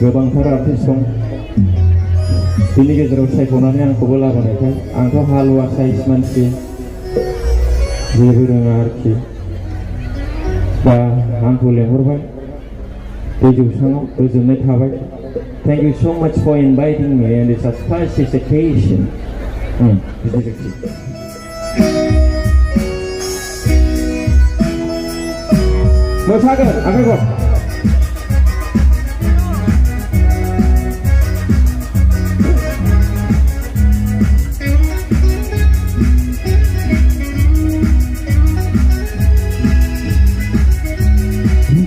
गोबांथार आर्टिस्टखौ बिनि गेजेराव सायख'नानै आंखौबो लाबोनायखाय आंथ' हालुवा साइज मानसि जेबो रोङा आरोखि दा आंखौ लेंहरबाय बे जौसाङाव गोजोननाय थाबाय Thank you so much for inviting me and it's a special occasion मोसागोन आखाइखौ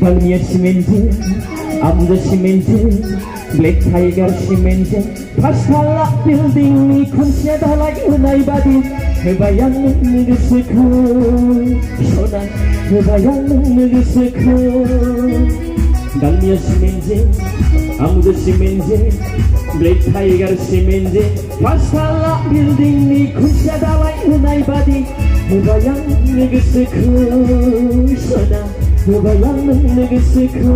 Dalmia Cement, Anan Cement, Black Tiger Cement, Pascal building ni kunsyada like unaibadi, Hebayang nigusku, Shona, Hebayang nigusku. Dalmia Cement, Anan Cement, Black Tiger Cement, Pascal building ni kunsyada like unaibadi, Hebayang nigusku, Shona. Hebayang nigusku.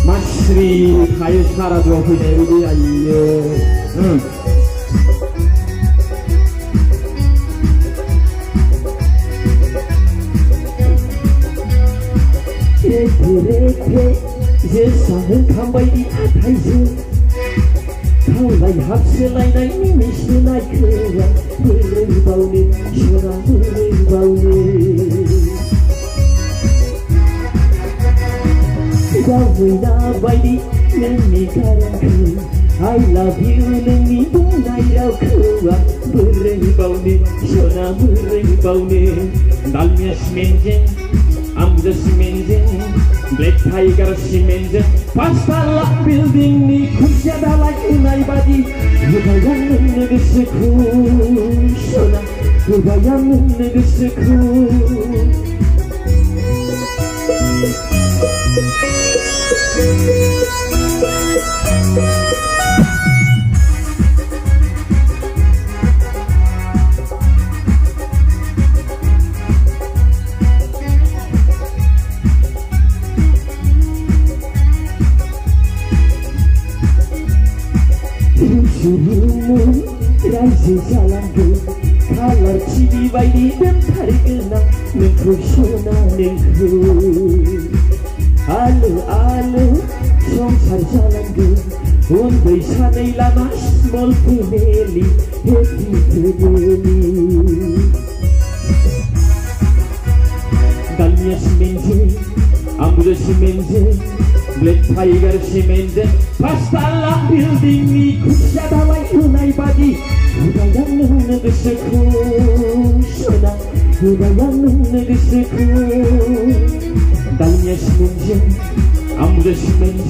Masri kayu syarat waktu ini ayo. Reke jesahan kambai di athaisu Kaulai hapselai misinai kera Berbau-ni, syara berbau-ni Dawai nabai di nemikarangku I love you nemi bunai rauku Berbau-ni, syara berbau-ni Dalmia Cement Anan Cement, Black Tiger Cement, Pascal building ni kunsyada like unaibadi, Hebayang nigusku, Shona, Hebayang nigusku. Suruhmu raise jalanku Kalar cibi bayi dan tarik kenang Nengku syona nengku Alu songsar jalanku Undai sanai lama small family Happy family Dalmia Cement, Anan Cement, Black Tiger Cement, Pascal building ni kunsyada like unaibadi, Hebayang nigusku, Shona, Hebayang nigusku. Dalmia Cement, Anan Cement,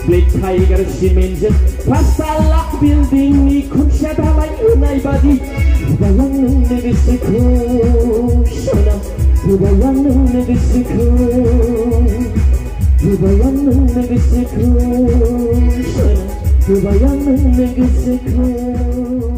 Black Tiger Cement, Pascal building ni kunsyada like unaibadi, Hebayang nigusku, Shona, Hebayang nigusku. Hebayang nigusku, Shona, Hebayang nigusku.